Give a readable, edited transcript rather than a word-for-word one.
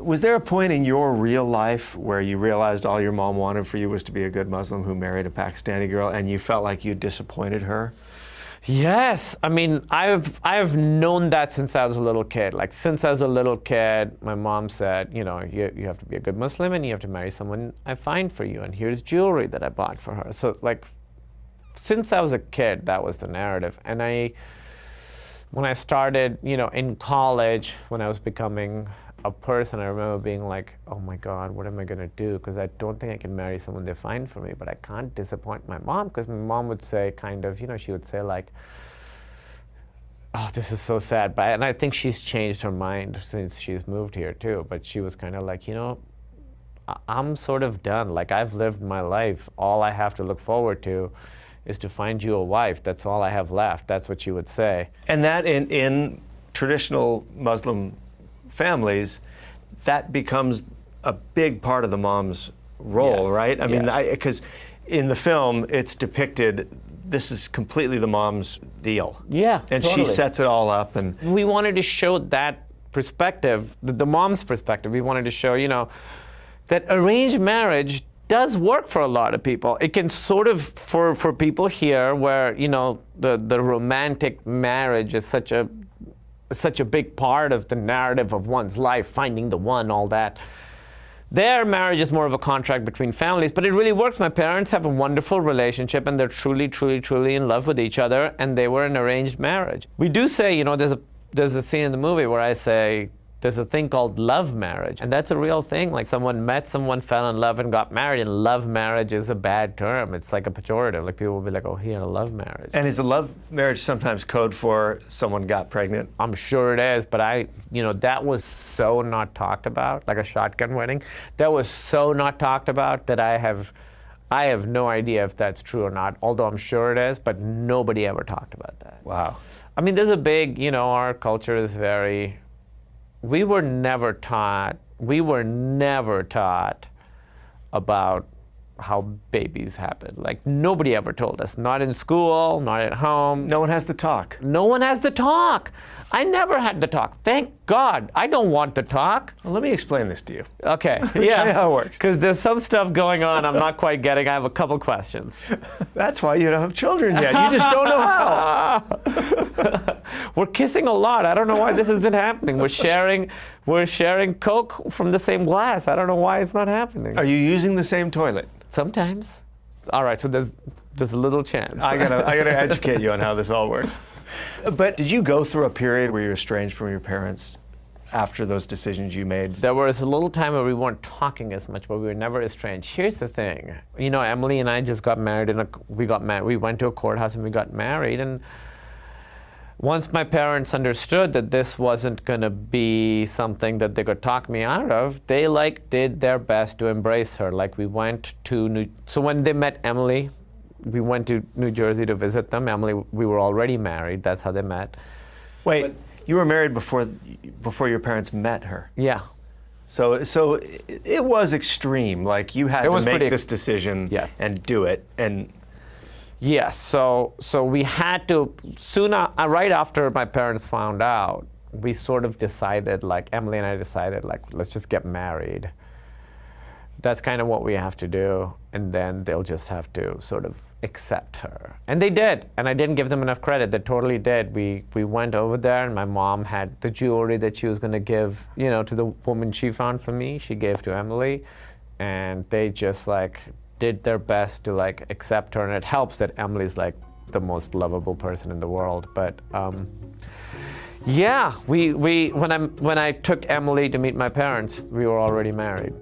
Was there a point in your real life where you realized all your mom wanted for you was to be a good Muslim who married a Pakistani girl, and you felt like you disappointed her? Yes, I mean, I've known that since I was a little kid. Like, since I was a little kid, my mom said, you know, you have to be a good Muslim and you have to marry someone I find for you, and here's jewelry that I bought for her. So, like, since I was a kid, that was the narrative. And when I started, you know, in college, when I was becoming a person, I remember being like, oh my God, what am I gonna do? Because I don't think I can marry someone they find for me, but I can't disappoint my mom, because my mom would say kind of, you know, she would say like, oh, this is so sad. And I think she's changed her mind since she's moved here too, but she was kind of like, you know, I'm sort of done. Like, I've lived my life. All I have to look forward to is to find you a wife. That's all I have left. That's what she would say. And that in traditional Muslim families, that becomes a big part of the mom's role, Yes, right? I mean, yes. because in the film, it's depicted, this is completely the mom's deal. Yeah, And totally. she sets it all up. And We wanted to show that perspective, the mom's perspective. We wanted to show, you know, that arranged marriage does work for a lot of people. It can sort of, for people here where, you know, the romantic marriage is such a big part of the narrative of one's life, finding the one, all that. Their marriage is more of a contract between families, but it really works. My parents have a wonderful relationship, and they're truly, truly, truly in love with each other, and they were an arranged marriage. We do say, you know, there's a scene in the movie where I say, there's a thing called love marriage, and that's a real thing. Like, someone met someone, fell in love, and got married, and love marriage is a bad term. It's like a pejorative. Like, people will be like, oh, he had a love marriage. is a love marriage sometimes code for someone got pregnant? I'm sure it is, but you know, that was so not talked about, like a shotgun wedding. That was so not talked about that I have no idea if that's true or not, although I'm sure it is, but nobody ever talked about that. Wow. I mean, there's a big, you know, our culture is very, we were never taught about how babies happen. Like, nobody ever told us. Not in school, not at home. No one has to talk. No one has to talk. I never had to talk. Thank God. I don't want to talk. Well, let me explain this to you. Okay, Tell you how it works. Because there's some stuff going on I'm not quite getting. I have a couple questions. That's why you don't have children yet. You just don't know how. We're kissing a lot. I don't know why this isn't happening. We're sharing Coke from the same glass. I don't know why it's not happening. Are you using the same toilet? Sometimes. All right, so there's a little chance. I gotta educate you on how this all works. But did you go through a period where you were estranged from your parents after those decisions you made? There was a little time where we weren't talking as much, but we were never estranged. Here's the thing. You know, Emily and I just got married, we went to a courthouse and we got married, and once my parents understood that this wasn't gonna be something that they could talk me out of, they did their best to embrace her. Like, we went to so when they met Emily, we went to New Jersey to visit them. Emily, we were already married. That's how they met. Wait, you were married before your parents met her? Yeah. So it was extreme. Like, you had to make this decision. Yes. And do it. And yes. So we had to right after my parents found out, we sort of decided, like, Emily and I decided, like, let's just get married. That's kind of what we have to do, and then they'll just have to sort of accept her. And they did, and I didn't give them enough credit. They totally did. We went over there, and my mom had the jewelry that she was going to give, you know, to the woman she found for me. She gave to Emily, and they just, like, did their best to, like, accept her. And it helps that Emily's, like, the most lovable person in the world. But yeah, when I took Emily to meet my parents, we were already married.